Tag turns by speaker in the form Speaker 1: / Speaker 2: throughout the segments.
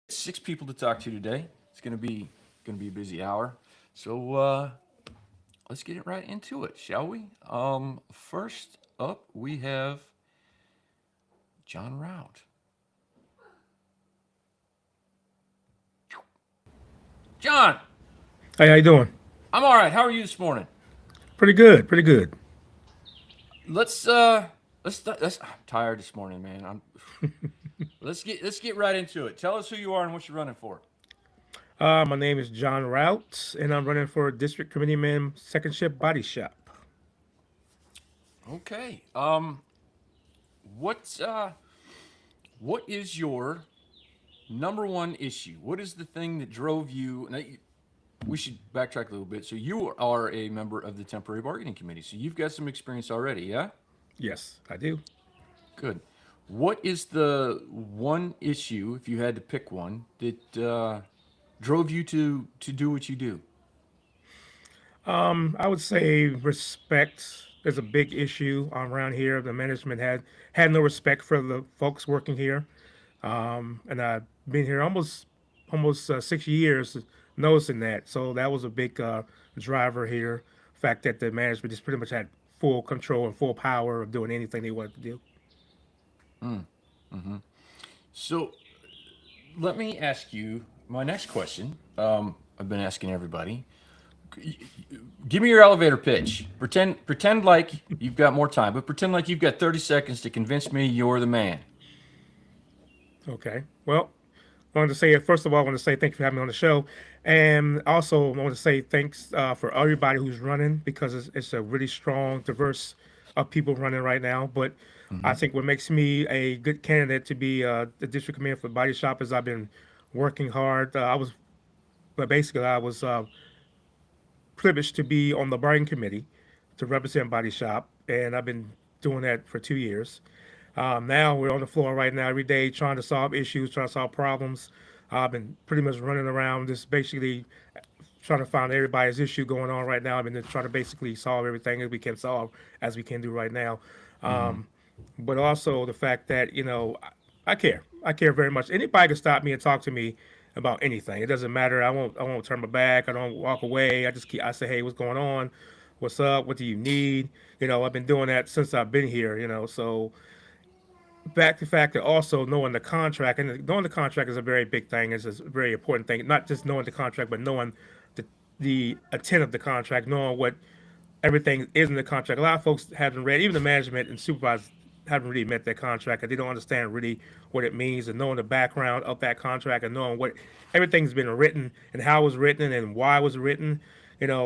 Speaker 1: Six people to talk to today. It's gonna be a busy hour. So let's get it right into it, shall we? First up we have John Rout. John,
Speaker 2: Hey, how you doing?
Speaker 1: I'm all right. How are you this morning?
Speaker 2: Pretty good, pretty good.
Speaker 1: Let's let's. I'm tired this morning, man. I'm. Let's get right into it. Tell us who you are and what you're running for.
Speaker 2: My name is John Rout, and I'm running for District Committeeman, Second Shift Body Shop.
Speaker 1: Okay. What's what is your number one issue? What is the thing that drove you? Now, we should backtrack a little bit. So you are a member of the temporary bargaining committee. So you've got some experience already, yeah?
Speaker 2: Yes, I do.
Speaker 1: Good. What is the one issue, if you had to pick one, that drove you to do what you do?
Speaker 2: I would say respect is a big issue around here. The management had no respect for the folks working here, and I've been here almost 6 years, noticing that. So that was a big driver here. The fact that the management just pretty much had full control and full power of doing anything they wanted to do.
Speaker 1: So let me ask you my next question. I've been asking everybody. Give me your elevator pitch. Pretend like you've got more time, but pretend like you've got 30 seconds to convince me you're the man.
Speaker 2: Okay. Well, I wanted to say, first of all, I want to say thank you for having me on the show. And also, I want to say thanks for everybody who's running because it's a really strong, diverse of people running right now. But I think what makes me a good candidate to be the district commander for Body Shop is I've been working hard. But basically, I was privileged to be on the bargaining committee to represent Body Shop, and I've been doing that for 2 years. Now we're on the floor right now every day trying to solve issues, trying to solve problems. I've been pretty much running around just basically trying to find everybody's issue going on right now. I've been just trying to basically solve everything that we can solve as we can do right now.
Speaker 1: Mm-hmm.
Speaker 2: But also the fact that, I care. I care very much. Anybody can stop me and talk to me about anything. It doesn't matter. I won't turn my back. I don't walk away. I say, hey, what's going on? What's up? What do you need? I've been doing that since I've been here, so back to the fact that also knowing the contract, and knowing the contract is a very big thing. Is a very important thing. Not just knowing the contract, but knowing the the intent of the contract, knowing what everything is in the contract. A lot of folks haven't read, even the management and supervisors haven't really met that contract, and they don't understand really what it means. And knowing the background of that contract, and knowing what everything's been written and how it was written and why it was written,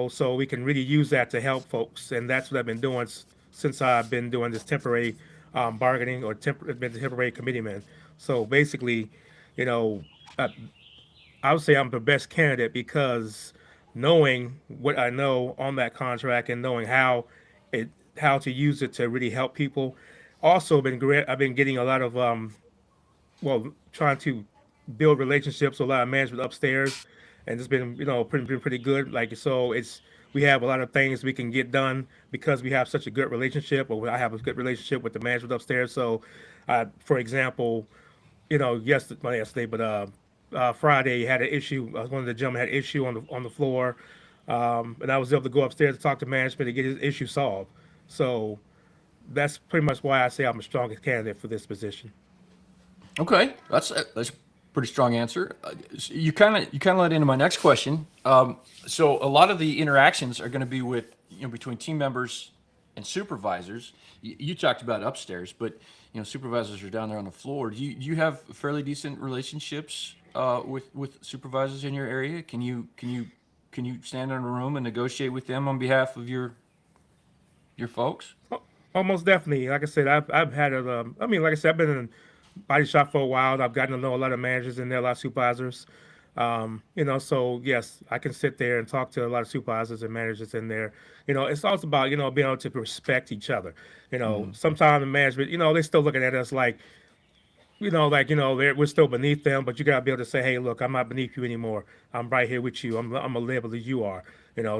Speaker 2: so we can really use that to help folks. And that's what I've been doing since I've been doing this temporary bargaining or been the temporary committee man. So basically, you know, I, I would say I'm the best candidate because knowing what I know on that contract and knowing it how to use it to really help people. Also, been great. I've been getting a lot of trying to build relationships with a lot of management upstairs, and it's been been pretty good. Like so, it's we have a lot of things we can get done because we have such a good relationship, or I have a good relationship with the management upstairs. So, for example, not yesterday, but Friday had an issue. One of the gentlemen had an issue on the floor, and I was able to go upstairs to talk to management to get his issue solved. So that's pretty much why I say I'm the strongest candidate for this position.
Speaker 1: Okay, that's a pretty strong answer. You kind of led into my next question. So a lot of the interactions are going to be with between team members and supervisors. You talked about upstairs, but supervisors are down there on the floor. Do you have fairly decent relationships with supervisors in your area? Can you stand in a room and negotiate with them on behalf of your folks?
Speaker 2: Almost definitely. Like I said, I've had a. Like I said, I've been in body shop for a while. I've gotten to know a lot of managers in there, a lot of supervisors. So yes, I can sit there and talk to a lot of supervisors and managers in there. It's also about being able to respect each other.
Speaker 1: Mm-hmm.
Speaker 2: Sometimes the management, they're still looking at us like we're still beneath them, but you gotta be able to say, hey, look, I'm not beneath you anymore. I'm right here with you. I'm a level as you are.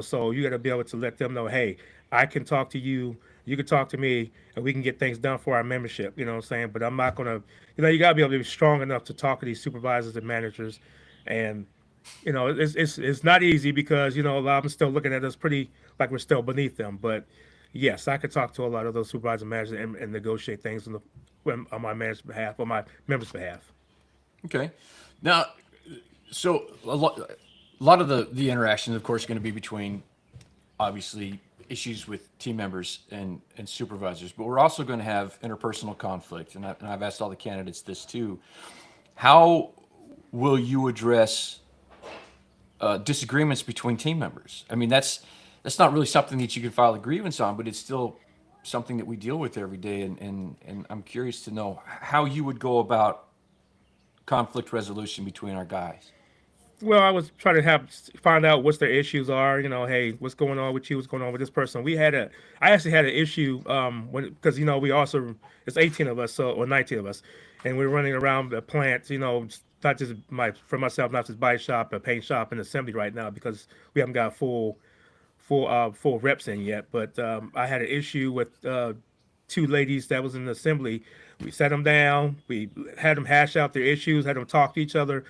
Speaker 2: So you gotta be able to let them know, hey, I can talk to you. you can talk to me and we can get things done for our membership. You know what I'm saying? But I'm not gonna, you got to be able to be strong enough to talk to these supervisors and managers, and it's not easy because a lot of them still looking at us pretty like we're still beneath them. But yes, I could talk to a lot of those supervisors and managers and negotiate things on my manager's behalf, on my members' behalf.
Speaker 1: Okay. Now, so a lot of the interactions, of course, are going to be between obviously issues with team members and supervisors, but we're also going to have interpersonal conflict. And I've asked all the candidates this too. How will you address disagreements between team members? I mean, that's not really something that you can file a grievance on, but it's still something that we deal with every day. And I'm curious to know how you would go about conflict resolution between our guys.
Speaker 2: Well, I was trying to find out what their issues are. Hey, what's going on with you? What's going on with this person? I actually had an issue when because we also it's 18 of us, or 19 of us, and we're running around the plant. Not just for myself, not just body shop, a paint shop, and assembly right now because we haven't got full reps in yet. But I had an issue with two ladies that was in the assembly. We sat them down. We had them hash out their issues. Had them talk to each other.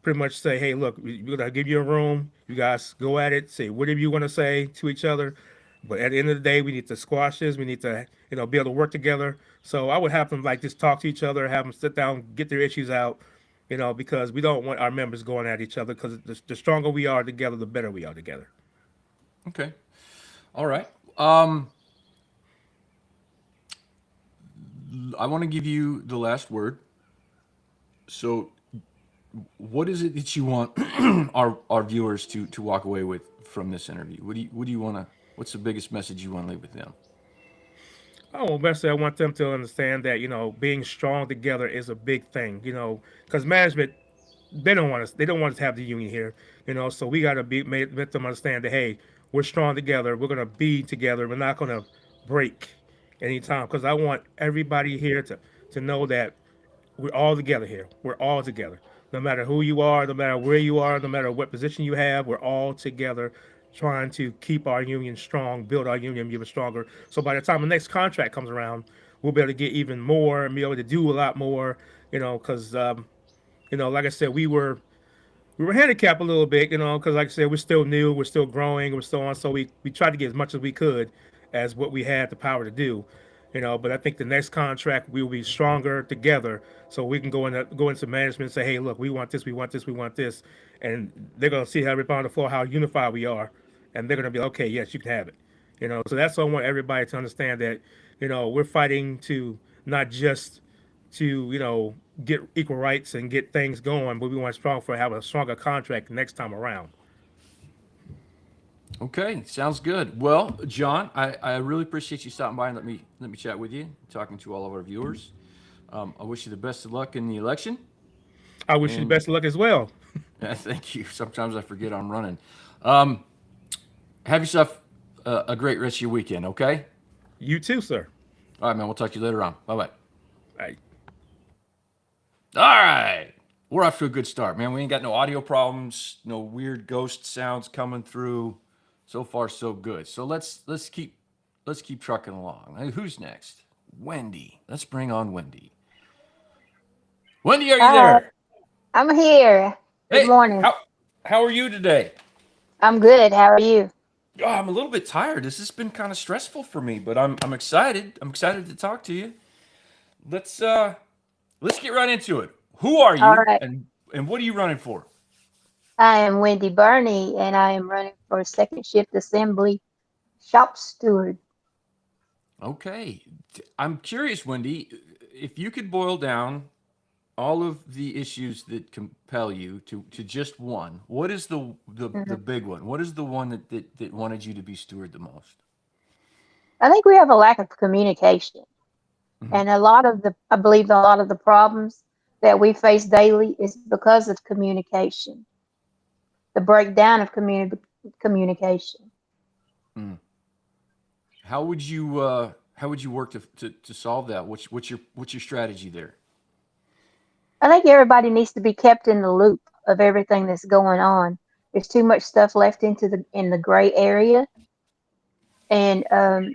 Speaker 2: Pretty much say, hey, look, we're gonna give you a room. You guys go at it. Say whatever you want to say to each other. But at the end of the day, we need to squash this. We need to, be able to work together. So I would have them like just talk to each other, have them sit down, get their issues out. Because we don't want our members going at each other. Because the stronger we are together, the better we are together.
Speaker 1: Okay. All right. I want to give you the last word. So, what is it that you want our viewers to walk away with from this interview? What do you want to? What's the biggest message you want to leave with them?
Speaker 2: Oh, best I want them to understand that being strong together is a big thing. Because management they don't want us to have the union here. So we got to make them understand that hey, we're strong together. We're gonna be together. We're not gonna break anytime. Because I want everybody here to know that we're all together here. We're all together. No matter who you are, no matter where you are, no matter what position you have, we're all together trying to keep our union strong, build our union even stronger. So by the time the next contract comes around, we'll be able to get even more and be able to do a lot more, because, like I said, we were handicapped a little bit, because like I said, we're still new, we're still growing, we're still on. So we tried to get as much as we could as what we had the power to do, But I think the next contract we will be stronger together, so we can go into management and say, hey, look, we want this, we want this, we want this, and they're gonna see how everybody on the floor how unified we are, and they're gonna be okay, yes, you can have it, So that's what I want everybody to understand that, we're fighting to not just to get equal rights and get things going, but we want strong for have a stronger contract next time around.
Speaker 1: Okay, sounds good. Well, John, I really appreciate you stopping by and let me chat with you, talking to all of our viewers. I wish you the best of luck in the election,
Speaker 2: I wish you the
Speaker 1: and
Speaker 2: best of luck as well.
Speaker 1: thank you. Sometimes I forget I'm running. Um, have yourself a great rest of your weekend. Okay.
Speaker 2: You too, sir.
Speaker 1: All right, man. We'll talk to you later on. Bye bye.
Speaker 2: Bye.
Speaker 1: All right. We're off to a good start, man. We ain't got no audio problems, no weird ghost sounds coming through. So far, so good. So let's keep trucking along. Hey, who's next? Wendy. Let's bring on Wendy. Wendy, are you
Speaker 3: Hi,
Speaker 1: there?
Speaker 3: I'm here. Good
Speaker 1: Hey,
Speaker 3: morning.
Speaker 1: how are you today?
Speaker 3: I'm good. How are you?
Speaker 1: Oh, I'm a little bit tired. This has been kind of stressful for me, but I'm excited. I'm excited to talk to you. Let's uh let's get right into it. Who are
Speaker 3: All
Speaker 1: you
Speaker 3: right.
Speaker 1: and what are you running for?
Speaker 3: I am Wendy Burney, and I am running for second shift assembly shop steward.
Speaker 1: Okay. I'm curious, Wendy, if you could boil down all of the issues that compel you to just one, what is the
Speaker 3: Mhm.
Speaker 1: big one? What is the one that wanted you to be steward the most?
Speaker 3: I think we have a lack of communication,
Speaker 1: Hmm.
Speaker 3: and I believe a lot of the problems that we face daily is because of communication, the breakdown of communication.
Speaker 1: Mm. How would you work to solve that? What's your strategy there?
Speaker 3: I think everybody needs to be kept in the loop of everything that's going on. There's too much stuff left in the gray area, And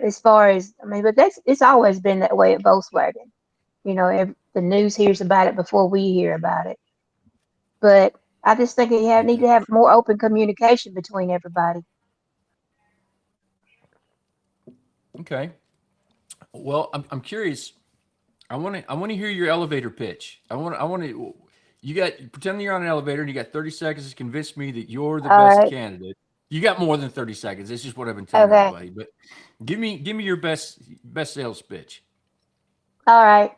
Speaker 3: as far as, I mean, but it's always been that way at Volkswagen. You know, the news hears about it before we hear about it. But I just think you need
Speaker 1: Okay.
Speaker 3: to have more open communication between everybody.
Speaker 1: Okay. Well, I'm curious. I want to hear your elevator pitch. I want to. You got pretend you're on an elevator and you got 30 seconds to convince me that you're the
Speaker 3: All
Speaker 1: best
Speaker 3: right.
Speaker 1: candidate. You got more than 30 seconds. That's just what I've been telling
Speaker 3: Okay.
Speaker 1: everybody. But give me your best sales pitch.
Speaker 3: All right.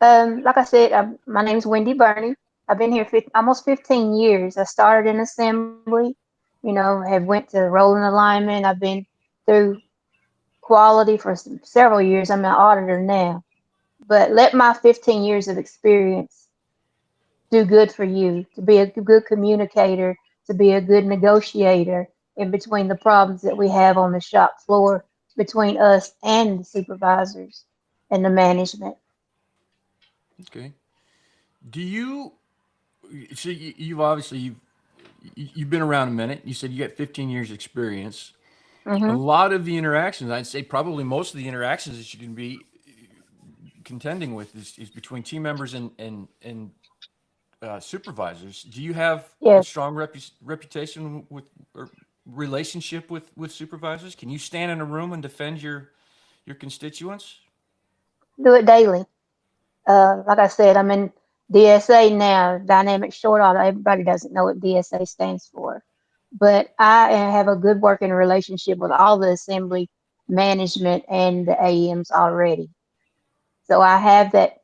Speaker 3: Like I said, my name's Wendy Burney. I've been here almost 15 years. I started in assembly, you know, have went to rolling alignment. I've been through quality for several years. I'm an auditor now. But let my 15 years of experience do good for you, to be a good communicator, to be a good negotiator in between the problems that we have on the shop floor between us and the supervisors and the management.
Speaker 1: Okay. Do you? So you've obviously you've been around a minute. You said you got 15 years experience. A
Speaker 3: Hmm.
Speaker 1: lot of the interactions, I'd say probably most of the interactions that you can be contending with is between team members and supervisors. Do you have a
Speaker 3: Yes,
Speaker 1: strong reputation with or relationship with supervisors? Can you stand in a room and defend your constituents?
Speaker 3: do it daily. Like I said, I'm in DSA now, Dynamic Short Auto. Everybody doesn't know what DSA stands for, but I have a good working relationship with all the assembly management and the AMs already. So I have that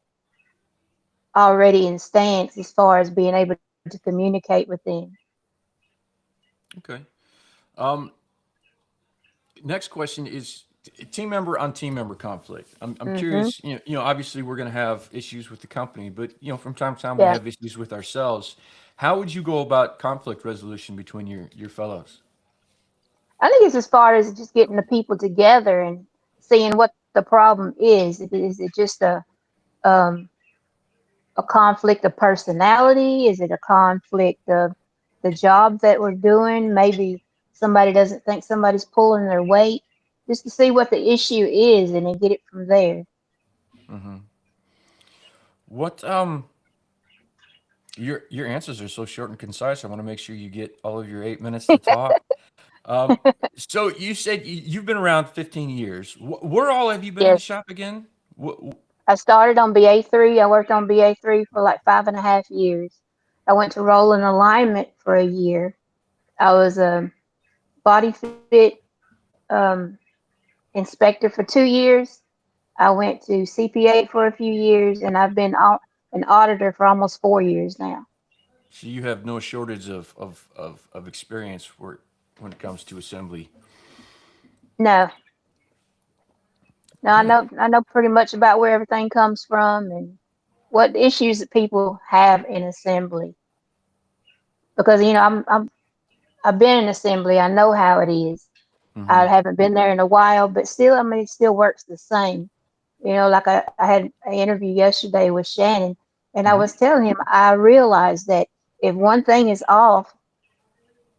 Speaker 3: already in stance as far as being able to communicate with them.
Speaker 1: Okay. Um, Next question is team member on team member conflict. I'm
Speaker 3: Hmm.
Speaker 1: curious. Obviously we're going to have issues with the company, but from time to time we
Speaker 3: Yeah,
Speaker 1: have issues with ourselves. How would you go about conflict resolution between your fellows?
Speaker 3: I think it's as far as just getting the people together and seeing what the problem is. Is it just um, a conflict of personality? Is it a conflict of the job that we're doing? Maybe somebody doesn't think somebody's pulling their weight. Just to see what the issue is and then get it from there.
Speaker 1: Hmm. What your answers are so short and concise. I want to make sure you get all of your 8 minutes to talk. Um, so you said you've been around 15 years. Where all have you been in the
Speaker 3: Yes,
Speaker 1: shop again?
Speaker 3: I started on BA3. I worked on BA3 for like 5.5 years. I went to rolling alignment for a year. I was a body fit um, inspector for 2 years. I went to CPA for a few years, and I've been an auditor for almost 4 years now.
Speaker 1: So you have no shortage of experience when it comes to assembly.
Speaker 3: No, no,
Speaker 1: Good.
Speaker 3: I know pretty much about where everything comes from and what issues that people have in assembly. Because I've been in assembly. I know how it is.
Speaker 1: Hmm.
Speaker 3: I haven't been there in a while, but still, I mean, it still works the same. You know, like I had an interview yesterday with Shannon, and I
Speaker 1: Hmm.
Speaker 3: was telling him I realized that if one thing is off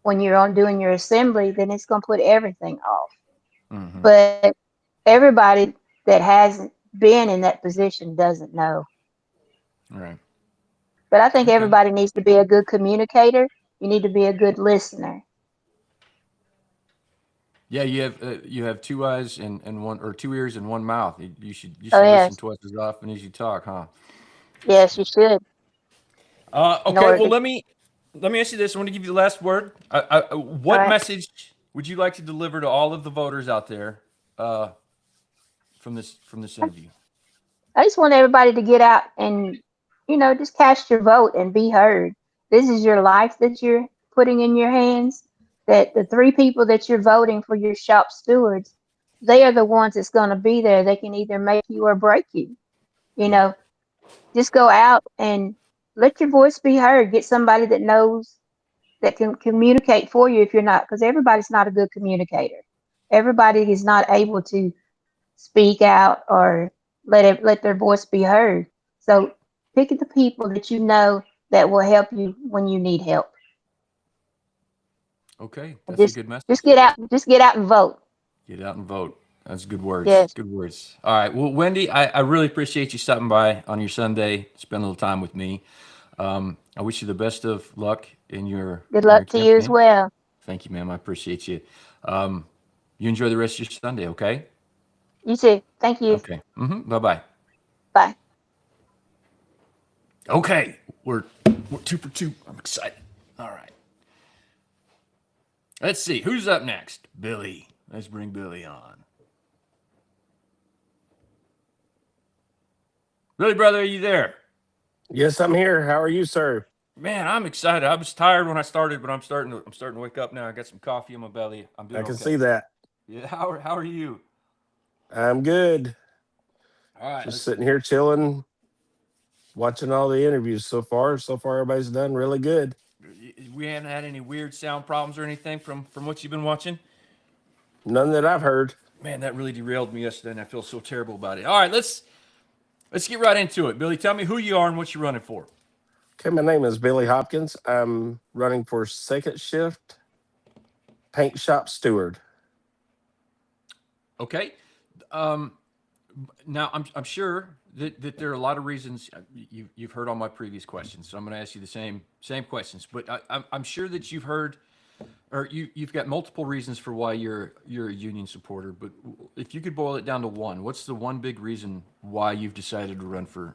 Speaker 3: when you're on doing your assembly, then it's going to put everything off.
Speaker 1: Hmm.
Speaker 3: But everybody that hasn't been in that position doesn't know.
Speaker 1: Right.
Speaker 3: But I think
Speaker 1: Okay.
Speaker 3: everybody needs to be a good communicator. You need to be a good listener.
Speaker 1: Yeah, you have two eyes and one or two ears and one mouth. You
Speaker 3: Oh
Speaker 1: should listen
Speaker 3: yes,
Speaker 1: twice as often as you talk, huh?
Speaker 3: yes, you should in
Speaker 1: Okay.
Speaker 3: order
Speaker 1: Well,
Speaker 3: to.
Speaker 1: let me ask you this. I want to give you the last word.
Speaker 3: All
Speaker 1: What
Speaker 3: right.
Speaker 1: message would you like to deliver to all of the voters out there uh, from this interview?
Speaker 3: I just want everybody to get out and, just cast your vote and be heard. This is your life that you're putting in your hands. That the three people that you're voting for your shop stewards, they are the ones that's going to be there. They can either make you or break you. You
Speaker 1: Yeah.
Speaker 3: know, just go out and let your voice be heard. Get somebody that knows that can communicate for you if you're not, because everybody's not a good communicator. Everybody is not able to speak out or let their voice be heard. So pick the people that you know that will help you when you need help.
Speaker 1: Okay,
Speaker 3: And
Speaker 1: that's a good
Speaker 3: just
Speaker 1: message.
Speaker 3: get out and vote.
Speaker 1: Get out and vote. That's good words.
Speaker 3: Yes.
Speaker 1: Good words. All right. Well, Wendy, I really appreciate you stopping by on your Sunday, spend a little time with me. I wish you the best of luck
Speaker 3: Good
Speaker 1: in your
Speaker 3: luck to you as
Speaker 1: campaign.
Speaker 3: well.
Speaker 1: Thank you, ma'am. I appreciate you. Um, you enjoy the rest of your Sunday, okay?
Speaker 3: You too. Thank you.
Speaker 1: Okay. Bye bye.
Speaker 3: Bye.
Speaker 1: Okay. We're 2 for 2. I'm excited. All right. Let's see. Who's up next? Billy. Let's bring Billy on. Billy, brother, are you there?
Speaker 4: Yes, I'm here. How are you, sir?
Speaker 1: Man, I'm excited. I was tired when I started, but I'm starting to wake up now. I got some coffee in my belly. I'm doing
Speaker 4: I can
Speaker 1: okay.
Speaker 4: see that.
Speaker 1: Yeah. How are you?
Speaker 4: I'm good.
Speaker 1: All right.
Speaker 4: Just sitting here chilling, watching all the interviews so far. So far, everybody's done really good.
Speaker 1: We haven't had any weird sound problems or anything from what you've been watching?
Speaker 4: None that I've heard.
Speaker 1: Man, that really derailed me yesterday, and I feel so terrible about it. All right, let's get right into it. Billy, tell me who you are and what you're running for.
Speaker 4: Okay, my name is Billy Hopkins. I'm running for second shift paint shop steward.
Speaker 1: Okay. Now I'm sure that there are a lot of reasons you've heard all my previous questions, so I'm going to ask you the same questions. But I'm sure that you've heard, or you've got multiple reasons for why you're a union supporter. But if you could boil it down to one, what's the one big reason why you've decided to run for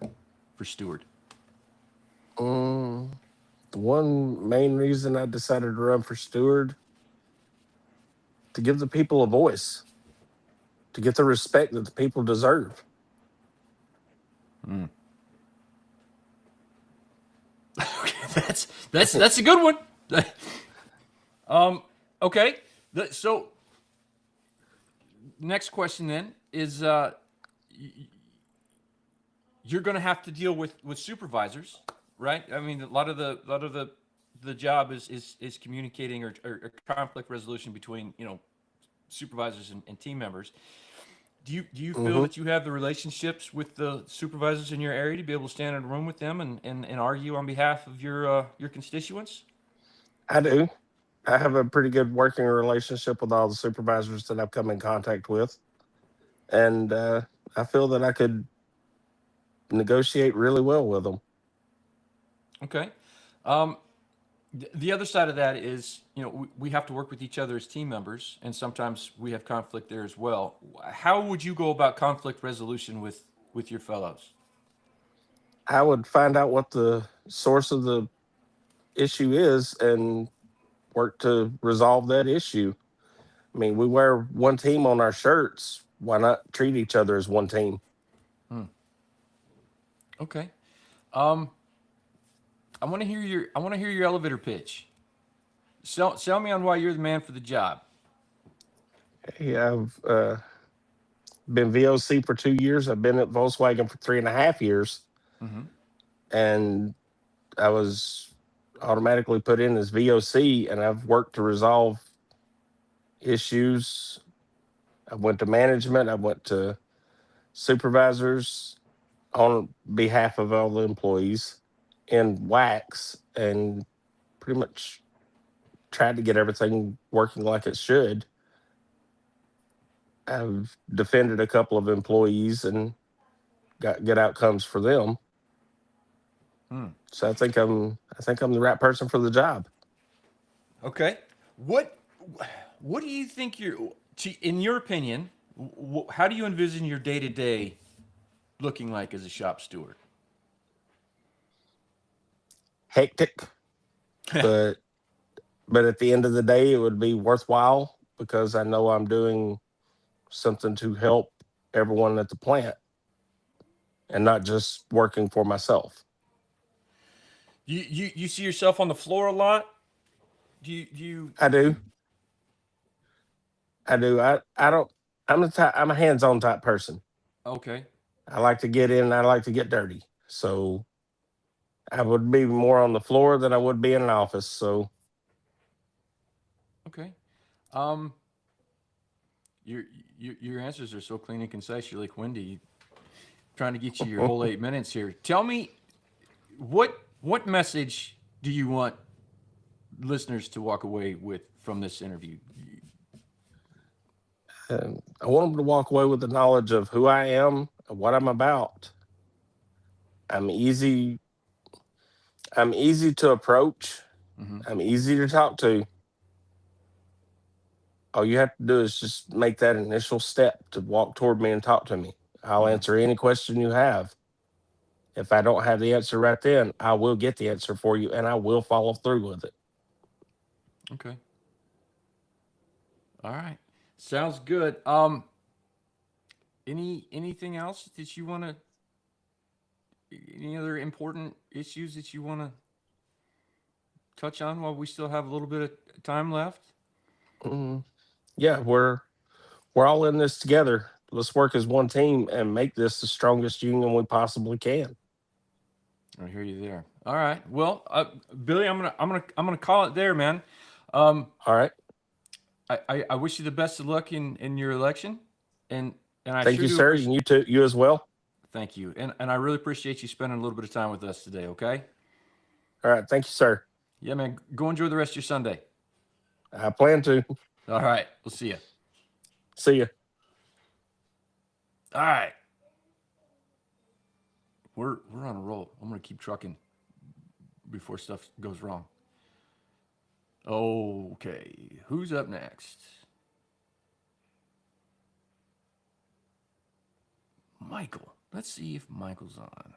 Speaker 1: steward?
Speaker 4: The one main reason I decided to run for steward, to give the people a voice, to get the respect that the people deserve.
Speaker 1: That's a good one. Okay. So next question then is you're going to have to deal with supervisors, right? I mean, a lot of the job is communicating or conflict resolution between supervisors and team members. Do you feel that you have the relationships with the supervisors in your area to be able to stand in a room with them and argue on behalf of your constituents?
Speaker 4: I do. I have a pretty good working relationship with all the supervisors that I've come in contact with. And I feel that I could negotiate really well with them.
Speaker 1: Okay. The other side of that is, we have to work with each other as team members, and sometimes we have conflict there as well. How would you go about conflict resolution with your fellows?
Speaker 4: I would find out what the source of the issue is and work to resolve that issue. I mean, we wear one team on our shirts. Why not treat each other as one team?
Speaker 1: Okay. I want to hear your elevator pitch. Sell me on why you're the man for the job.
Speaker 4: Hey, I've been VOC for 2 years. I've been at Volkswagen for 3.5 years. And I was automatically put in as VOC, and I've worked to resolve issues. I went to management. I went to supervisors on behalf of all the employees in wax, and pretty much tried to get everything working like it should. I've defended a couple of employees and got good outcomes for them. So I think I'm the right person for the job.
Speaker 1: Okay. What do you think in your opinion, how do you envision your day-to-day looking like as a shop steward?
Speaker 4: Hectic, but at the end of the day, it would be worthwhile because I know I'm doing something to help everyone at the plant and not just working for myself.
Speaker 1: You see yourself on the floor a lot? Do you?
Speaker 4: I do. I don't. I'm a hands-on type person.
Speaker 1: Okay.
Speaker 4: I like to get in and I like to get dirty. So I would be more on the floor than I would be in an office. So
Speaker 1: Okay. Your answers are so clean and concise. You're like Wendy, trying to get you your whole 8 minutes here. Tell me, what message do you want listeners to walk away with from this interview?
Speaker 4: And I want them to walk away with the knowledge of who I am and what I'm about. I'm easy. I'm easy to approach.
Speaker 1: Mm-hmm.
Speaker 4: I'm easy to talk to. All you have to do is just make that initial step to walk toward me and talk to me. I'll
Speaker 1: Mm-hmm.
Speaker 4: answer any question you have. If I don't have the answer right then, I will get the answer for you and I will follow through with it.
Speaker 1: Okay. All right. Sounds good. Anything else that you want to? Any other important issues that you want to touch on while we still have a little bit of time left?
Speaker 4: Mm, yeah, we're all in this together. Let's work as one team and make this the strongest union we possibly can.
Speaker 1: I hear you there. All right. Well, Billy, I'm gonna call it there, man. Um,
Speaker 4: All right.
Speaker 1: I wish you the best of luck in your election, and I
Speaker 4: Thank
Speaker 1: sure
Speaker 4: you,
Speaker 1: do
Speaker 4: sir.
Speaker 1: appreciate.
Speaker 4: And you too, you as well.
Speaker 1: Thank you, and I really appreciate you spending a little bit of time with us today. Okay.
Speaker 4: All right. Thank you, sir.
Speaker 1: Yeah, man. Go enjoy the rest of your Sunday.
Speaker 4: I plan to.
Speaker 1: All right. We'll see you.
Speaker 4: See you.
Speaker 1: All right. We're on a roll. I'm gonna keep trucking before stuff goes wrong. Okay. Who's up next? Michael. Let's see if Michael's on.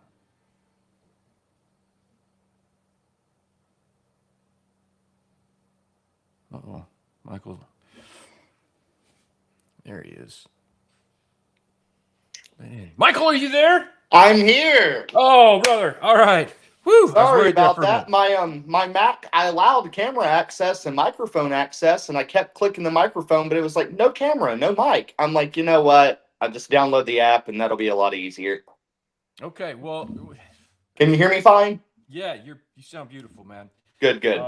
Speaker 1: Uh-oh. Michael. There he is. Man. Michael, are you there?
Speaker 5: I'm here.
Speaker 1: Oh, brother. All right. Woo. I was
Speaker 5: Sorry
Speaker 1: worried there
Speaker 5: about
Speaker 1: for a
Speaker 5: that.
Speaker 1: minute.
Speaker 5: My Mac, I allowed camera access and microphone access, and I kept clicking the microphone, but it was like no camera, no mic. I'm like, you know what? I'll just download the app, and that'll be a lot easier.
Speaker 1: Okay. Well,
Speaker 5: Can you hear me fine?
Speaker 1: yeah, you sound beautiful, man.
Speaker 5: Good, good.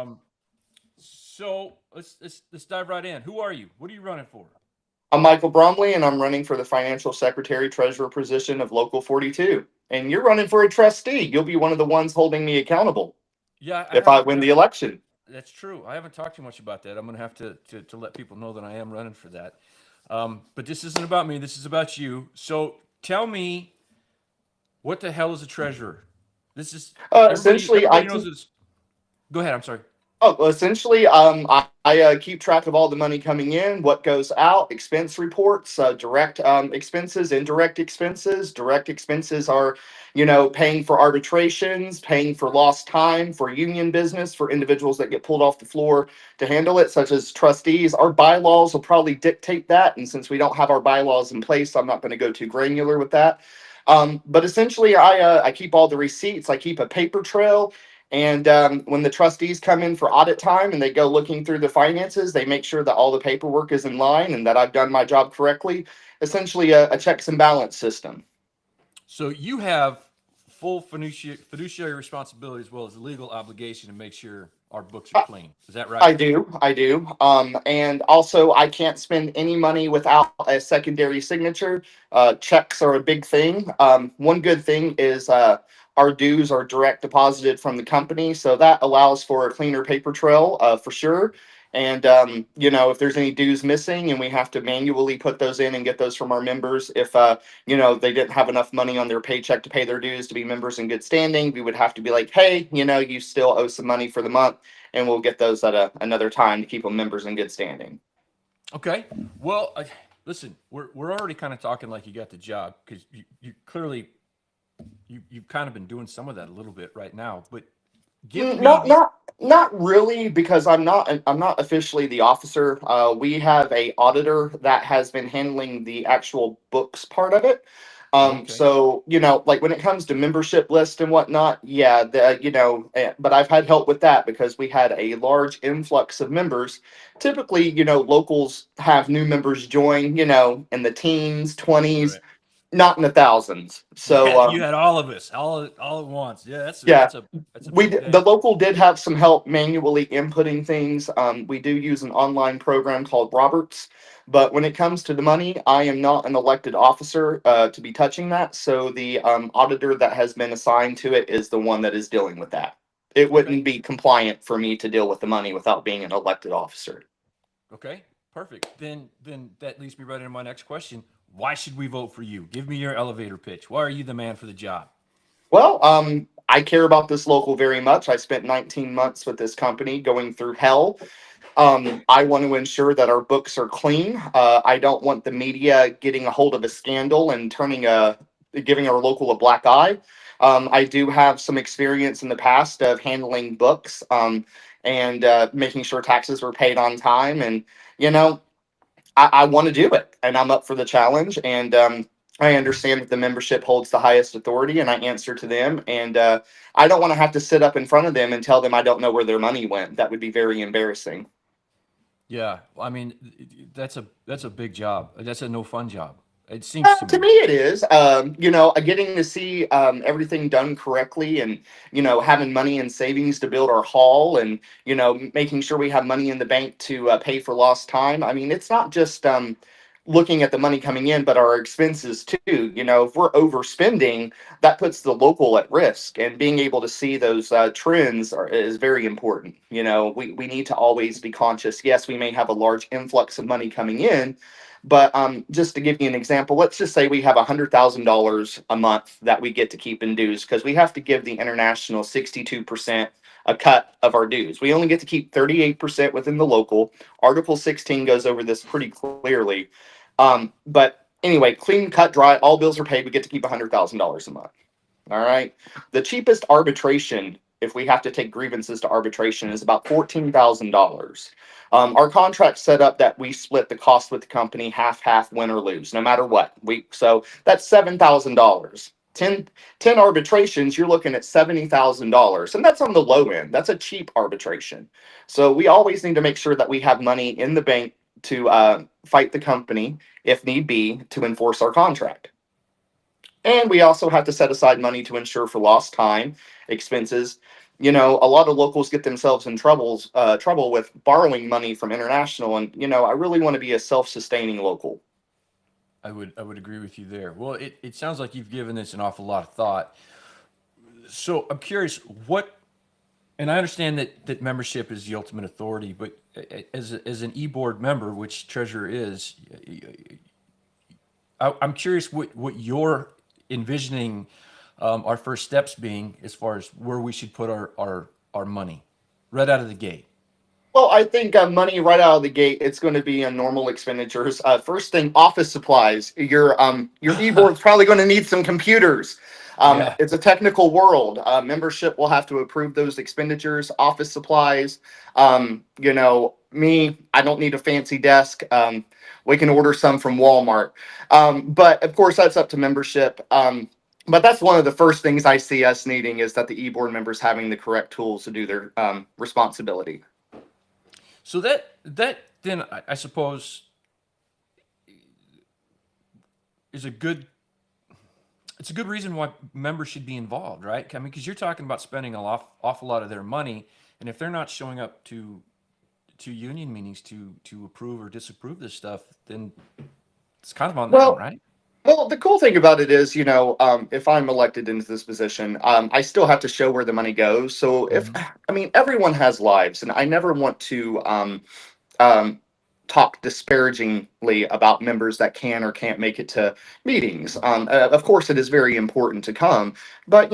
Speaker 1: So let's dive right in. Who are you? What are you running for?
Speaker 5: I'm Michael Bromley, and I'm running for the financial secretary treasurer position of Local 42. And you're running for a trustee. You'll be one of the ones holding me accountable
Speaker 1: Yeah,
Speaker 5: if I win the election.
Speaker 1: That's true. I haven't talked too much about that. I'm going to have to let people know that I am running for that. But this isn't about me. This is about you. So tell me, what the hell is a treasurer? This is
Speaker 5: Essentially,
Speaker 1: everybody knows this. Go ahead. I'm sorry.
Speaker 5: Oh, well, essentially, I keep track of all the money coming in, what goes out, expense reports, direct expenses, indirect expenses. Direct expenses are, paying for arbitrations, paying for lost time, for union business, for individuals that get pulled off the floor to handle it, such as trustees. Our bylaws will probably dictate that, and since we don't have our bylaws in place, I'm not going to go too granular with that. But essentially, I keep all the receipts. I keep a paper trail. And when the trustees come in for audit time and they go looking through the finances, they make sure that all the paperwork is in line and that I've done my job correctly. Essentially, a checks and balance system.
Speaker 1: So you have full fiduciary responsibility as well as a legal obligation to make sure our books are clean. Is that right?
Speaker 5: I do. And also, I can't spend any money without a secondary signature. Checks are a big thing. One good thing is our dues are direct deposited from the company, so that allows for a cleaner paper trail for sure. And if there's any dues missing, and we have to manually put those in and get those from our members, if they didn't have enough money on their paycheck to pay their dues to be members in good standing, we would have to be like, hey, you still owe some money for the month, and we'll get those at another time to keep them members in good standing.
Speaker 1: Okay. Well, listen, we're already kind of talking like you got the job because you clearly you've kind of been doing some of that a little bit right now. But give me
Speaker 5: Not really, because I'm not officially the officer. We have a auditor that has been handling the actual books part of it.
Speaker 1: Okay.
Speaker 5: So like when it comes to membership list and whatnot, yeah, but I've had help with that because we had a large influx of members. Typically, locals have new members join, in the teens, 20s,
Speaker 1: Right.
Speaker 5: not in the thousands. So
Speaker 1: Yeah, you had all of us all at once. Yeah,
Speaker 5: yeah.
Speaker 1: that's a big
Speaker 5: The
Speaker 1: day.
Speaker 5: local did have some help manually inputting things. We do use an online program called Roberts, but when it comes to the money, I am not an elected officer to be touching that. So the auditor that has been assigned to it is the one that is dealing with that. It wouldn't be compliant for me to deal with the money without being an elected officer.
Speaker 1: Okay. Perfect. Then that leads me right into my next question. Why should we vote for you? Give me your elevator pitch. Why are you the man for the job?
Speaker 5: Well, I care about this local very much. I spent 19 months with this company going through hell. I want to ensure that our books are clean. I don't want the media getting a hold of a scandal and giving our local a black eye. I do have some experience in the past of handling books, and making sure taxes were paid on time. And, you know, I want to do it, and I'm up for the challenge. And I understand that the membership holds the highest authority, and I answer to them. And I don't want to have to sit up in front of them and tell them I don't know where their money went. That would be very embarrassing.
Speaker 1: Yeah, I mean, that's a big job. That's a no fun job. It seems to
Speaker 5: To
Speaker 1: me.
Speaker 5: me, it is. Getting to see everything done correctly, and having money and savings to build our hall, and making sure we have money in the bank to pay for lost time. I mean, it's not just looking at the money coming in, but our expenses too. If we're overspending, that puts the local at risk, and being able to see those trends is very important. We need to always be conscious. Yes, we may have a large influx of money coming in, but just to give you an example, let's just say we have $100,000 a month that we get to keep in dues, because we have to give the international 62% a cut of our dues. We only get to keep 38% within the local. Article 16 goes over this pretty clearly. But anyway, clean, cut, dry, all bills are paid. We get to keep $100,000 a month. All right. The cheapest arbitration, if we have to take grievances to arbitration, is about $14,000. Our contract set up that we split the cost with the company half, win or lose, no matter what. So that's $7,000. 10 arbitrations, you're looking at $70,000. And that's on the low end. That's a cheap arbitration. So we always need to make sure that we have money in the bank to fight the company, if need be, to enforce our contract. And we also have to set aside money to insure for lost time, expenses. A lot of locals get themselves in trouble with borrowing money from international, and I really want to be a self-sustaining local.
Speaker 1: I would agree with you there. Well, it sounds like you've given this an awful lot of thought. So I'm curious, and I understand that membership is the ultimate authority, but as an e-board member, which Treasurer is, I'm curious what you're envisioning our first steps being as far as where we should put our money right out of the gate.
Speaker 5: Well, I think money right out of the gate, it's going to be normal expenditures. First thing, office supplies. Your e-board's probably going to need some computers.
Speaker 1: Yeah.
Speaker 5: It's a technical world. Membership will have to approve those expenditures. Office supplies. Me, I don't need a fancy desk. We can order some from Walmart. But of course, that's up to membership. But that's one of the first things I see us needing, is that the e-board members having the correct tools to do their responsibility.
Speaker 1: So that then I suppose is a good it's a good reason why members should be involved, right? I mean, because you're talking about spending an awful lot of their money, and if they're not showing up to union meetings to approve or disapprove this stuff, then it's kind of on them,
Speaker 5: Well,
Speaker 1: right?
Speaker 5: Well, the cool thing about it is, if I'm elected into this position, I still have to show where the money goes. So
Speaker 1: Hmm.
Speaker 5: I mean, everyone has lives, and I never want to um, talk disparagingly about members that can or can't make it to meetings. Of course, it is very important to come, but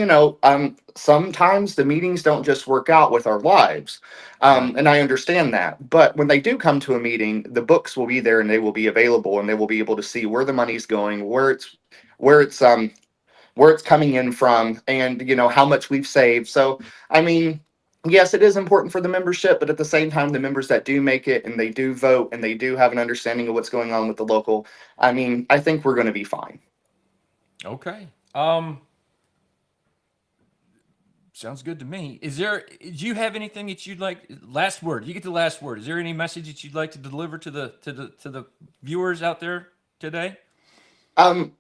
Speaker 5: sometimes the meetings don't just work out with our lives,
Speaker 1: Right.
Speaker 5: and I understand that. But when they do come to a meeting, the books will be there, and they will be available, and they will be able to see where the money's going, where it's where it's coming in from, and how much we've saved. So, I mean, yes, it is important for the membership, but at the same time, the members that do make it, and they do vote, and they do have an understanding of what's going on with the local, I mean, I think we're going to be fine.
Speaker 1: Okay. Sounds good to me. Do you have anything that you'd like? Last word. You get the last word. Is there any message that you'd like to deliver to the viewers out there today?
Speaker 5: Um,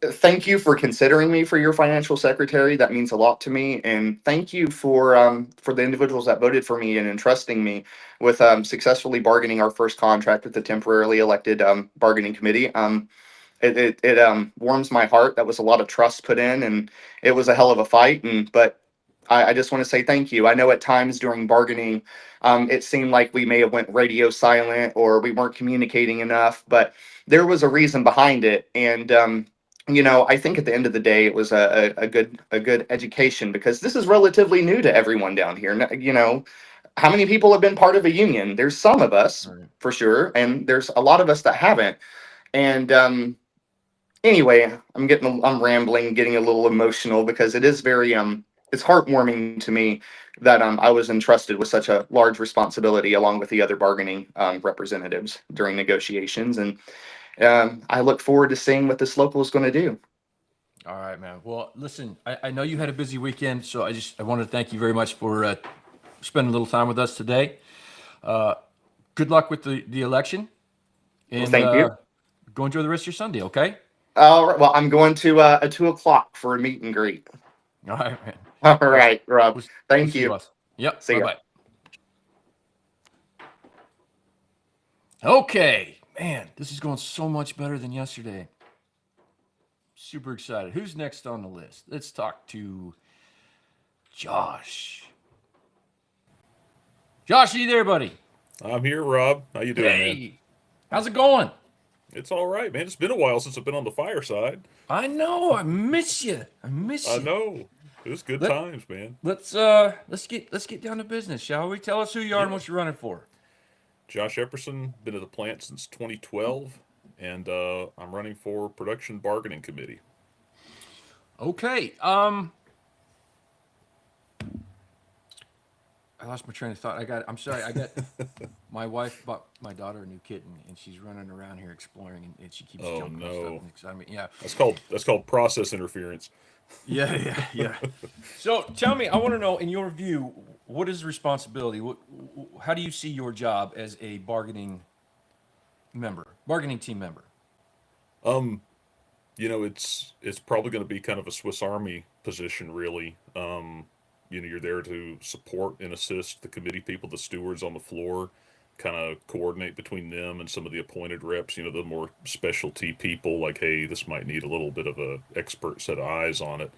Speaker 5: Thank you for considering me for your financial secretary. That means a lot to me, and thank you for the individuals that voted for me and entrusting me with successfully bargaining our first contract with the temporarily elected bargaining committee. It warms my heart. That was a lot of trust put in, and it was a hell of a fight. But I just want to say thank you. I know at times during bargaining, it seemed like we may have went radio silent or we weren't communicating enough, but there was a reason behind it. And I think at the end of the day, it was a good education, because this is relatively new to everyone down here. How many people have been part of a union? There's some of us
Speaker 1: Right.
Speaker 5: for sure, and there's a lot of us that haven't. And anyway, I'm rambling, getting a little emotional, because it is very it's heartwarming to me that I was entrusted with such a large responsibility along with the other bargaining representatives during negotiations, and I look forward to seeing what this local is going to do.
Speaker 1: All right, man. Well, listen, I know you had a busy weekend, so I wanted to thank you very much for spending a little time with us today. Good luck with the election, and
Speaker 5: Thank you.
Speaker 1: go enjoy the rest of your Sunday, okay?
Speaker 5: All right. Well, I'm going to a 2 o'clock for a meet and greet.
Speaker 1: All right, man.
Speaker 5: All right, Rob.
Speaker 1: We'll
Speaker 5: Thank
Speaker 1: see
Speaker 5: you.
Speaker 1: us. Yep.
Speaker 5: See ya.
Speaker 1: Bye-bye. Okay, man, this is going so much better than yesterday. Super excited. Who's next on the list? Let's talk to Josh. Josh, are you there, buddy?
Speaker 6: I'm here, Rob. How you doing, man?
Speaker 1: Hey, how's it going?
Speaker 6: It's all right, man. It's been a while since I've been on the fireside.
Speaker 1: I know. I miss you. I
Speaker 6: know. It was good times, man.
Speaker 1: Let's get down to business, shall we? Tell us who you are and what you're running for.
Speaker 6: Josh Epperson, been at the plant since 2012, and I'm running for production bargaining committee.
Speaker 1: Okay. I lost my train of thought. I'm sorry. I got my wife bought my daughter a new kitten, and she's running around here exploring, and she keeps jumping on stuff. Yeah.
Speaker 6: That's called process interference.
Speaker 1: Yeah. So tell me, I want to know, in your view, what is the responsibility? How do you see your job as a bargaining team member?
Speaker 6: It's probably going to be kind of a Swiss Army position, really. You're there to support and assist the committee people, the stewards on the floor, kind of coordinate between them and some of the appointed reps, the more specialty people, like, hey, this might need a little bit of a expert set of eyes on it.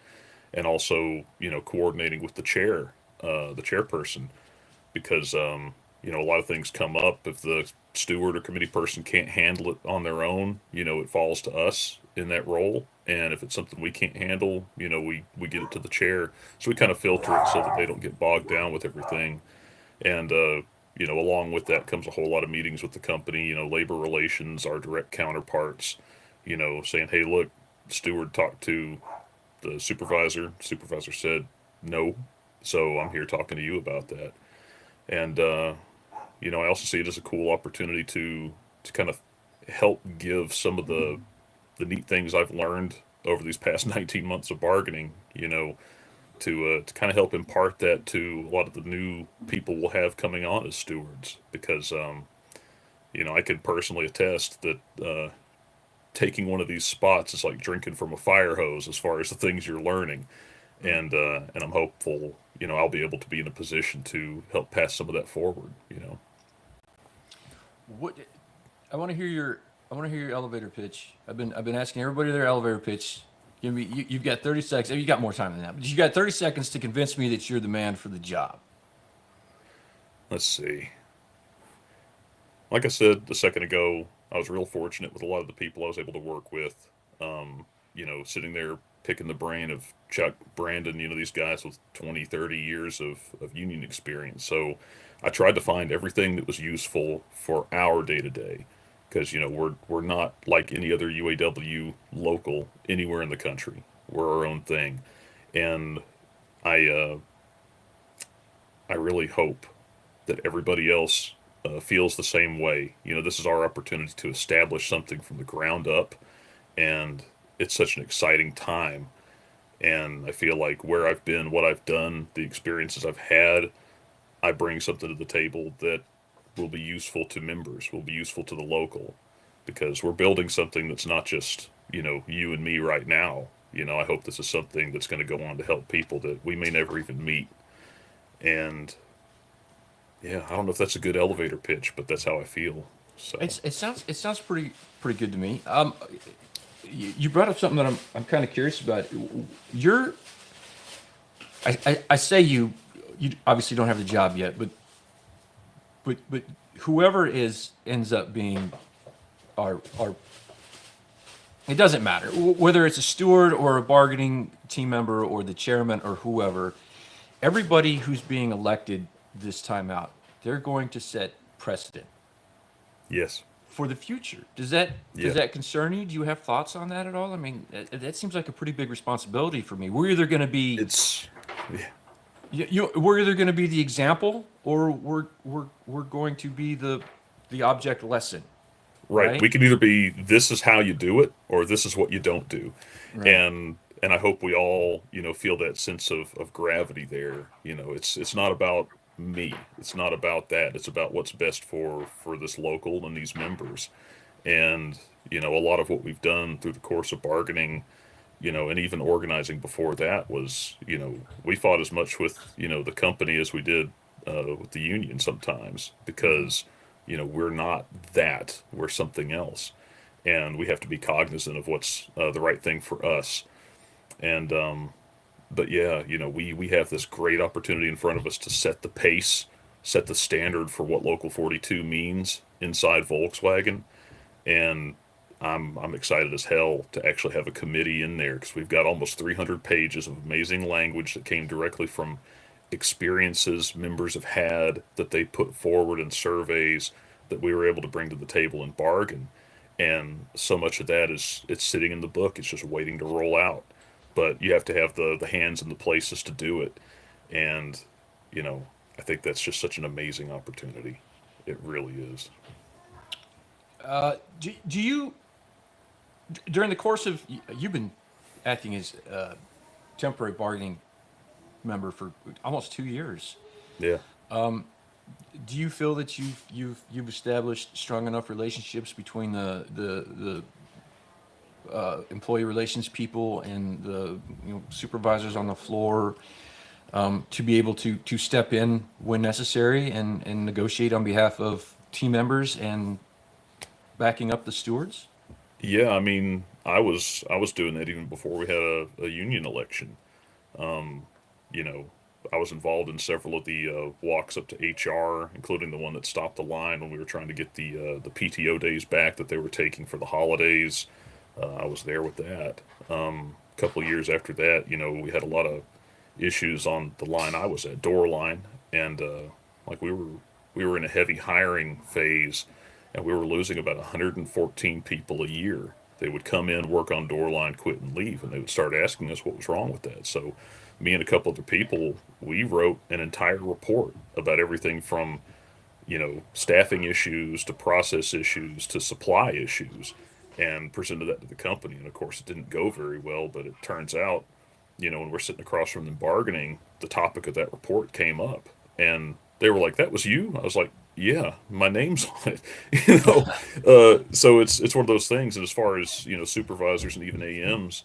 Speaker 6: And also, coordinating with the chairperson, because, a lot of things come up. If the steward or committee person can't handle it on their own, it falls to us in that role. And if it's something we can't handle, we get it to the chair. So we kind of filter it so that they don't get bogged down with everything. And, along with that comes a whole lot of meetings with the company, labor relations, our direct counterparts, saying, hey, look, steward talked to the supervisor. Supervisor said no. So I'm here talking to you about that. And, I also see it as a cool opportunity to kind of help give some of the neat things I've learned over these past 19 months of bargaining, to kind of help impart that to a lot of the new people we'll have coming on as stewards, because, I can personally attest that taking one of these spots is like drinking from a fire hose as far as the things you're learning. And I'm hopeful, I'll be able to be in a position to help pass some of that forward,
Speaker 1: What I want to hear your elevator pitch. I've been asking everybody their elevator pitch. Give me you've got 30 seconds. You got more time than that, but you got 30 seconds to convince me that you're the man for the job.
Speaker 6: Let's see. Like I said a second ago, I was real fortunate with a lot of the people I was able to work with. Sitting there picking the brain of Chuck, Brandon, these guys with 20, 30 years of union experience. So I tried to find everything that was useful for our day-to-day, because, we're not like any other UAW local anywhere in the country. We're our own thing. And I really hope that everybody else feels the same way. This is our opportunity to establish something from the ground up, and it's such an exciting time. And I feel like where I've been, what I've done, the experiences I've had, I bring something to the table that will be useful to members, will be useful to the local, because we're building something that's not just, you and me right now. I hope this is something that's going to go on to help people that we may never even meet. And yeah, I don't know if that's a good elevator pitch, but that's how I feel. So
Speaker 1: It sounds pretty good to me. You brought up something that I'm kind of curious about. I say you obviously don't have the job yet, but whoever ends up being our it doesn't matter whether it's a steward or a bargaining team member or the chairman or whoever. Everybody who's being elected this time out, they're going to set precedent
Speaker 6: Yes.
Speaker 1: for the future. Does that
Speaker 6: Yeah.
Speaker 1: concern you? Do you have thoughts on that at all? I mean, that seems like a pretty big responsibility for me. We're either going to be
Speaker 6: It's yeah.
Speaker 1: we're either going to be the example or we're going to be the object lesson.
Speaker 6: Right.
Speaker 1: Right?
Speaker 6: We can either be this is how you do it or this is what you don't do.
Speaker 1: Right.
Speaker 6: And I hope we all, feel that sense of gravity there. It's not about me. It's not about that. It's about what's best for this local and these members. And, a lot of what we've done through the course of bargaining, and even organizing before that was, we fought as much with, the company as we did with the union sometimes because, we're not that. We're something else. And we have to be cognizant of what's the right thing for us. And, but yeah, we have this great opportunity in front of us to set the pace, set the standard for what Local 42 means inside Volkswagen. And I'm excited as hell to actually have a committee in there because we've got almost 300 pages of amazing language that came directly from experiences members have had that they put forward in surveys that we were able to bring to the table and bargain. And so much of that is it's sitting in the book. It's just waiting to roll out. But you have to have the hands and the places to do it. And, I think that's just such an amazing opportunity. It really is.
Speaker 1: Do you during the course of you've been acting as temporary bargaining member for almost 2 years?
Speaker 6: Yeah.
Speaker 1: Do you feel that you've established strong enough relationships between the employee relations people and the supervisors on the floor to be able to step in when necessary and negotiate on behalf of team members and backing up the stewards?
Speaker 6: Yeah, I mean, I was doing that even before we had a union election. You know, I was involved in several of the walks up to HR, including the one that stopped the line when we were trying to get the PTO days back that they were taking for the holidays. I was there with that. A couple of years after that, we had a lot of issues on the line I was at, door line, and like we were in a heavy hiring phase, and we were losing about 114 people a year. They would come in, work on door line, quit, and leave, and they would start asking us what was wrong with that. So, me and a couple other people, we wrote an entire report about everything from staffing issues to process issues to supply issues and presented that to the company. And of course, it didn't go very well, but it turns out, when we're sitting across from them bargaining, the topic of that report came up. And they were like, "That was you?" I was like, "Yeah, my name's on it." So it's one of those things. And as far as, supervisors and even AMs,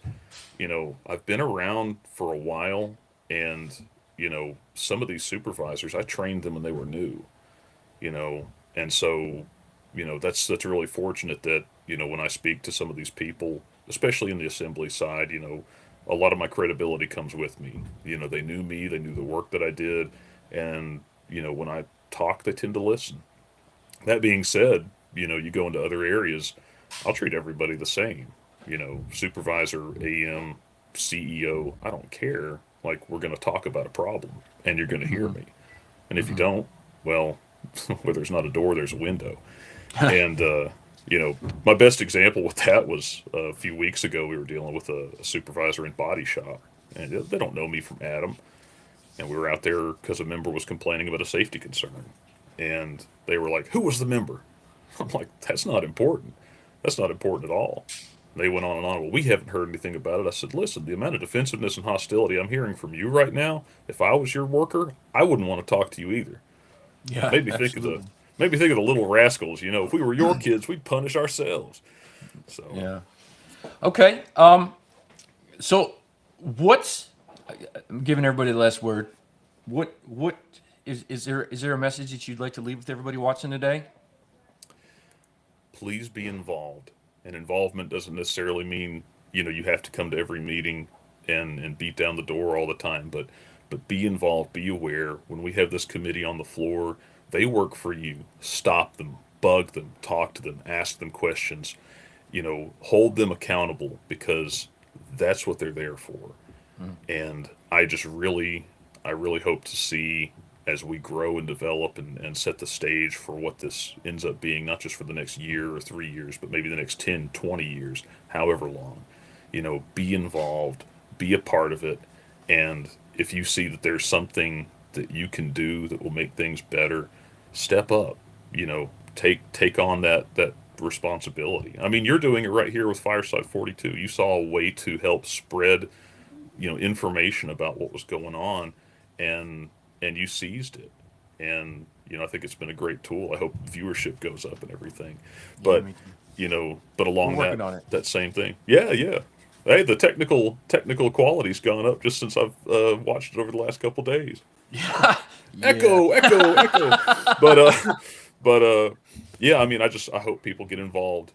Speaker 6: I've been around for a while. And, some of these supervisors, I trained them when they were new, and so that's really fortunate that when I speak to some of these people, especially in the assembly side, a lot of my credibility comes with me. They knew me, they knew the work that I did, and when I talk, they tend to listen. That being said, you go into other areas, I'll treat everybody the same. Supervisor, AM, CEO, I don't care. Like, we're going to talk about a problem, and you're going to hear me. And if you don't, well, where there's not a door, there's a window. And, my best example with that was a few weeks ago, we were dealing with a supervisor in body shop. And they don't know me from Adam. And we were out there because a member was complaining about a safety concern. And they were like, "Who was the member?" I'm like, "That's not important. That's not important at all." They went on and on. "Well, we haven't heard anything about it." I said, "Listen, the amount of defensiveness and hostility I'm hearing from you right now, if I was your worker, I wouldn't want to talk to you either."
Speaker 1: Yeah,
Speaker 6: Made me think of the little rascals. If we were your kids, we'd punish ourselves. So
Speaker 1: Yeah. Okay. So what's I'm giving everybody the last word. What is there a message that you'd like to leave with everybody watching today?
Speaker 6: please be involved. And involvement doesn't necessarily mean, you have to come to every meeting and beat down the door all the time. But but be involved, be aware. When we have this committee on the floor, they work for you. Stop them, bug them, talk to them, ask them questions, hold them accountable, because that's what they're there for. And I really hope to see, as we grow and develop and set the stage for what this ends up being, not just for the next year or 3 years, but maybe the next 10, 20 years, however long, be involved, be a part of it. And if you see that there's something that you can do that will make things better, step up, take on that responsibility. I mean, you're doing it right here with Fireside42. You saw a way to help spread, information about what was going on, and you seized it. And I think it's been a great tool. I hope viewership goes up and everything. But but along that same thing. Yeah. Hey, the technical quality's gone up just since I've watched it over the last couple days.
Speaker 1: Yeah.
Speaker 6: Echo. But yeah, I mean, I hope people get involved,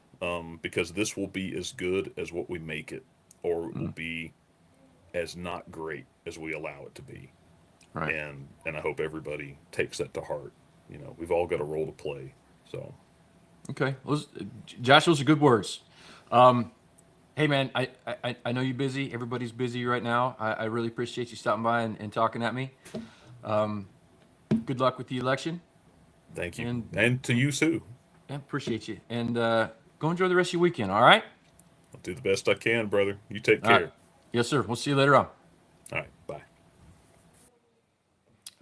Speaker 6: because this will be as good as what we make it, or it will be as not great as we allow it to be.
Speaker 1: Right.
Speaker 6: And I hope everybody takes that to heart. We've all got a role to play. So.
Speaker 1: Okay. Josh, those are good words. Hey man, I know you're busy. Everybody's busy right now. I really appreciate you stopping by and talking at me. Good luck with the election.
Speaker 6: Thank you. And to you, Sue.
Speaker 1: Yeah, appreciate you. And go enjoy the rest of your weekend, all right?
Speaker 6: I'll do the best I can, brother. You take care.
Speaker 1: Right. Yes, sir. We'll see you later on.
Speaker 6: All right. Bye.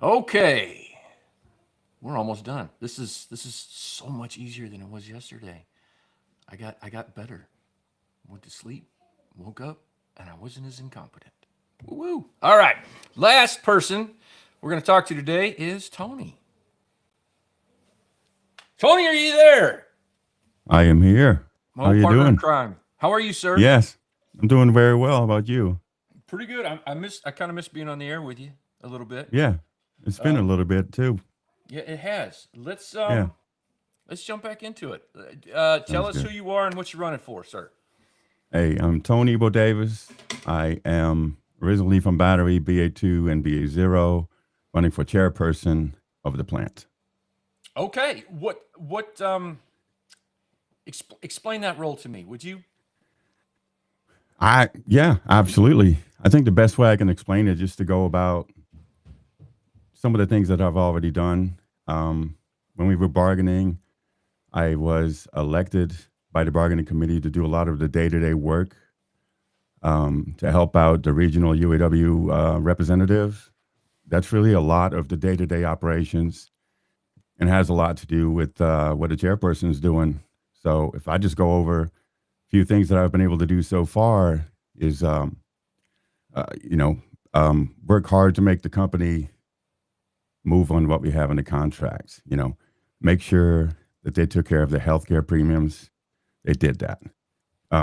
Speaker 1: Okay. We're almost done. This is so much easier than it was yesterday. I got better. Went to sleep, woke up, and I wasn't as incompetent. Woo-woo. All right. Last person we're going to talk to today is Tony. Tony, are you there?
Speaker 7: I am here.
Speaker 1: My
Speaker 7: How are you
Speaker 1: partner in
Speaker 7: doing?
Speaker 1: crime. How are you, sir?
Speaker 7: Yes, I'm doing very well. How about you?
Speaker 1: Pretty good. I kind of miss being on the air with you a little bit.
Speaker 7: Yeah, it's been a little bit too.
Speaker 1: Yeah, it has. Let's jump back into it. Tell us
Speaker 7: good.
Speaker 1: who you are and what you're running for, sir.
Speaker 7: Hey, I'm Tony Bo Davis. I am originally from Battery, BA2 and BA0, running for chairperson of the plant.
Speaker 1: Okay. What explain that role to me, would you?
Speaker 7: Yeah, absolutely. I think the best way I can explain it is just to go about some of the things that I've already done. When we were bargaining, I was elected by the bargaining committee to do a lot of the day-to-day work, to help out the regional UAW representative. That's really a lot of the day-to-day operations, and has a lot to do with what the chairperson is doing. So if I just go over a few things that I've been able to do so far is, work hard to make the company move on what we have in the contracts. Make sure that they took care of the healthcare premiums. They did that.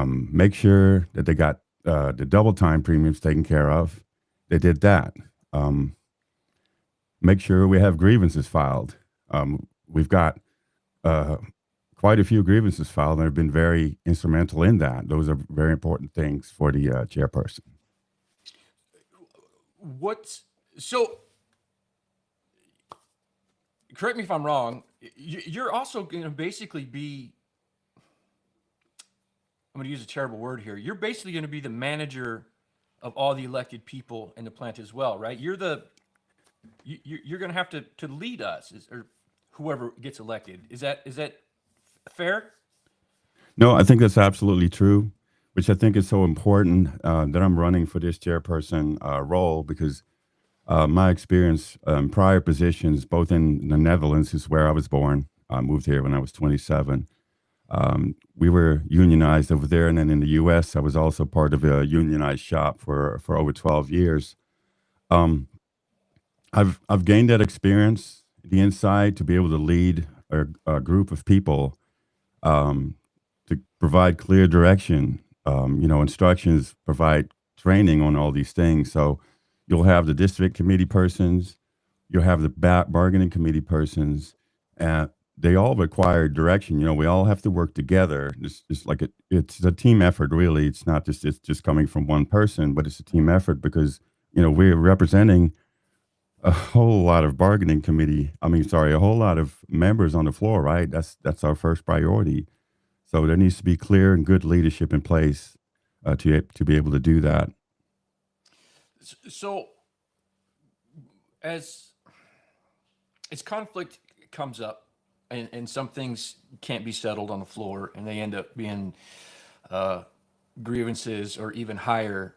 Speaker 7: Make sure that they got the double time premiums taken care of. They did that. Make sure we have grievances filed. We've got quite a few grievances filed, and have been very instrumental in that. Those are very important things for the chairperson.
Speaker 1: So correct me if I'm wrong, you're also going to basically be, I'm going to use a terrible word here. You're basically going to be the manager of all the elected people in the plant as well, right? You're going to have to lead us, or whoever gets elected. Is that fair?
Speaker 7: No, I think that's absolutely true, which I think is so important that I'm running for this chairperson role, because my experience prior positions, both in the Netherlands, is where I was born. I moved here when I was 27. We were unionized over there, and then in the U.S., I was also part of a unionized shop for over 12 years. I've gained that experience, the insight to be able to lead a group of people, to provide clear direction, instructions, provide training on all these things. So you'll have the district committee persons, you'll have the bargaining committee persons, and they all require direction. We all have to work together. It's like it's a team effort, really. It's not just coming from one person, but it's a team effort, because we're representing a whole lot of bargaining committee. I mean, sorry, a whole lot of members on the floor, right? That's our first priority. So there needs to be clear and good leadership in place to be able to do that.
Speaker 1: So as conflict comes up and some things can't be settled on the floor and they end up being grievances or even higher,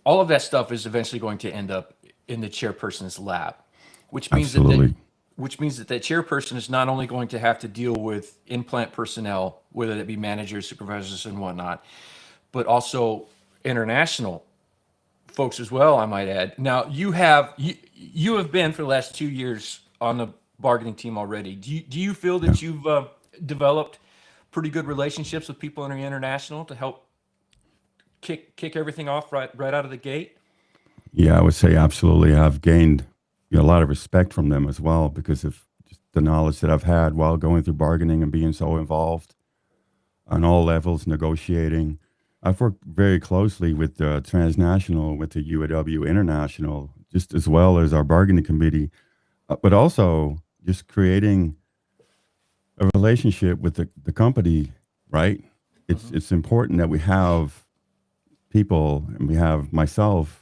Speaker 1: all of that stuff is eventually going to end up in the chairperson's lap, which means
Speaker 7: Absolutely.
Speaker 1: that chairperson is not only going to have to deal with in-plant personnel, whether it be managers, supervisors, and whatnot, but also international folks as well, I might add. Now, you have been for the last 2 years on the bargaining team already. Do you feel that you've developed pretty good relationships with people in the international to help kick everything off right out of the gate?
Speaker 7: Yeah, I would say absolutely. I've gained a lot of respect from them as well because of just the knowledge that I've had while going through bargaining and being so involved on all levels, negotiating. I've worked very closely with the transnational, with the UAW International, just as well as our bargaining committee, but also just creating a relationship with the company, right? It's important that we have people, and we have myself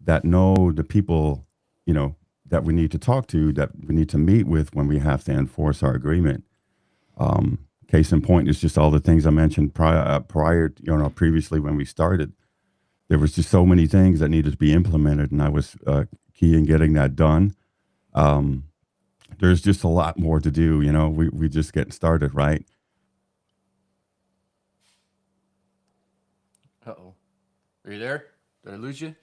Speaker 7: that know the people, that we need to talk to, that we need to meet with when we have to enforce our agreement. Case in point is just all the things I mentioned prior, previously when we started. There was just so many things that needed to be implemented, and I was key in getting that done. There's just a lot more to do. We just getting started, right?
Speaker 1: Uh-oh. Are you there? Did I lose you?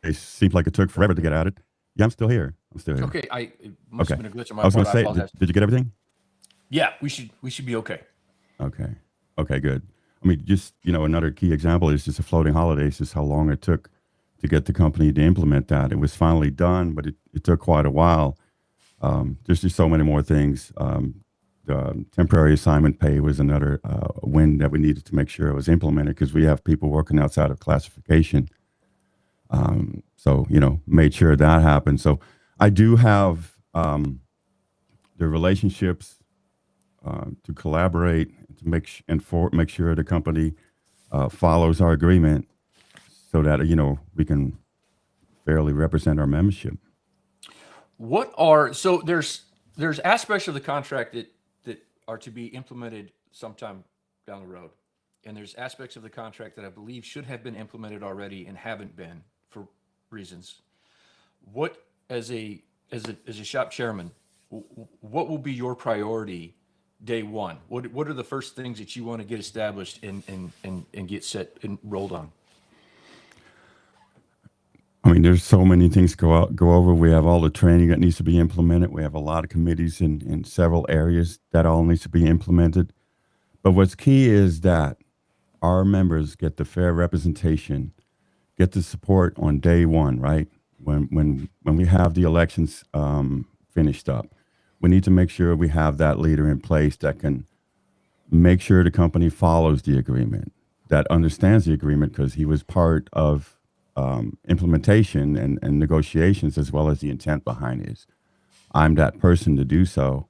Speaker 7: It seemed like it took forever to get at it. Yeah, I'm still here.
Speaker 1: Okay, it must have
Speaker 7: Okay.
Speaker 1: been a glitch on my
Speaker 7: I was going
Speaker 1: part.
Speaker 7: to
Speaker 1: I
Speaker 7: say,
Speaker 1: apologize.
Speaker 7: did you get everything?
Speaker 1: Yeah, we should be okay.
Speaker 7: Okay. Okay, good. I mean, just, another key example is just a floating holidays, just how long it took to get the company to implement that. It was finally done, but it took quite a while. There's just so many more things. The temporary assignment pay was another win that we needed to make sure it was implemented because we have people working outside of classification. So, made sure that happened. So I do have the relationships to collaborate to make sure the company follows our agreement so that we can fairly represent our membership.
Speaker 1: So there's aspects of the contract that are to be implemented sometime down the road, and there's aspects of the contract that I believe should have been implemented already and haven't been for reasons. What as a shop chairman, what will be your priority day one? What are the first things that you want to get established and get set and rolled on?
Speaker 7: I mean, there's so many things to go over. We have all the training that needs to be implemented. We have a lot of committees in several areas that all needs to be implemented. But what's key is that our members get the fair representation, get the support on day one, right? When we have the elections finished up, we need to make sure we have that leader in place that can make sure the company follows the agreement, that understands the agreement because he was part of implementation and negotiations as well as the intent behind it. I'm that person to do so.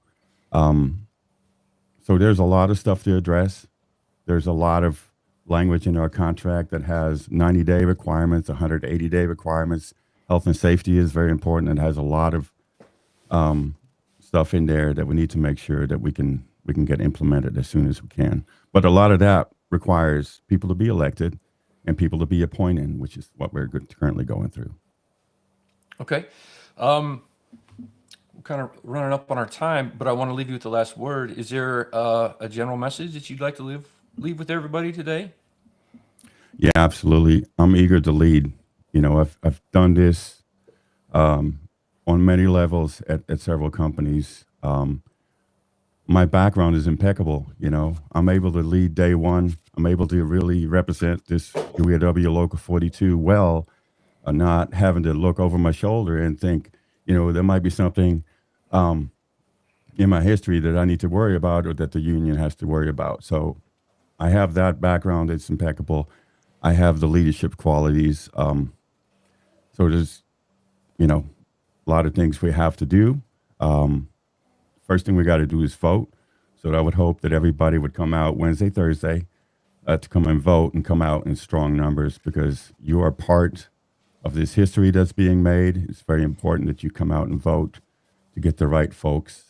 Speaker 7: So there's a lot of stuff to address. There's a lot of language in our contract that has 90-day requirements, 180-day requirements. Health and safety is very important and has a lot of stuff in there that we need to make sure that we can get implemented as soon as we can. But a lot of that requires people to be elected and people to be appointed, which is what we're currently going through.
Speaker 1: Okay. We're kind of running up on our time, but I want to leave you with the last word. Is there a general message that you'd like to leave with everybody today?
Speaker 7: Yeah, absolutely. I'm eager to lead. I've done this on many levels at several companies. My background is impeccable. I'm able to lead day one. I'm able to really represent this UAW Local 42 well, not having to look over my shoulder and think, there might be something in my history that I need to worry about or that the union has to worry about. So I have that background. It's impeccable. I have the leadership qualities. So there's, a lot of things we have to do. First thing we got to do is vote. So I would hope that everybody would come out Wednesday, Thursday to come and vote and come out in strong numbers because you are part of this history that's being made. It's very important that you come out and vote to get the right folks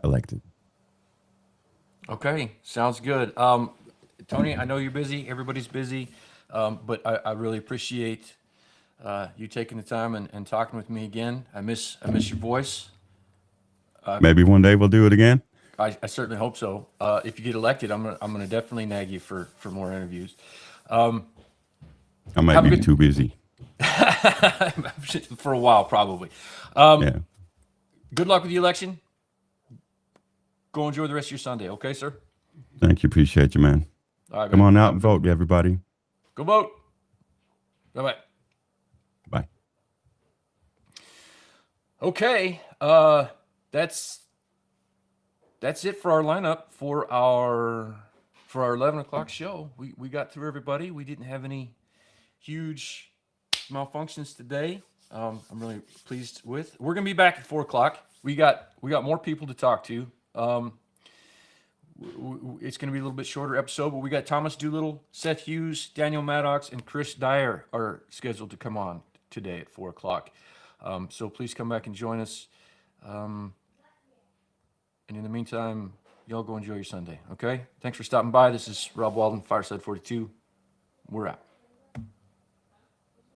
Speaker 7: elected.
Speaker 1: Okay, sounds good. Tony, I know you're busy. Everybody's busy, but I really appreciate you taking the time and talking with me again. I miss your voice.
Speaker 7: Maybe one day we'll do it again.
Speaker 1: I certainly hope so. If you get elected, I'm gonna definitely nag you for more interviews.
Speaker 7: I might
Speaker 1: Have a
Speaker 7: be
Speaker 1: good-
Speaker 7: too busy.
Speaker 1: For a while, probably.
Speaker 7: Yeah.
Speaker 1: Good luck with the election. Go enjoy the rest of your Sunday, okay, sir?
Speaker 7: Thank you. Appreciate you, man.
Speaker 1: All right,
Speaker 7: Come
Speaker 1: man.
Speaker 7: on out and vote, everybody.
Speaker 1: Go vote. Bye-bye.
Speaker 7: Bye.
Speaker 1: Okay, that's it for our lineup for our 11 o'clock show. We got through everybody. We didn't have any huge malfunctions today. I'm really pleased with. We're gonna be back at 4 o'clock. We got more people to talk to. It's going to be a little bit shorter episode, but we got Thomas Doolittle, Seth Hughes, Daniel Maddox, and Chris Dyer are scheduled to come on today at 4 o'clock. So please come back and join us. And in the meantime, y'all go enjoy your Sunday, okay? Thanks for stopping by. This is Rob Walden, Fireside42. We're out.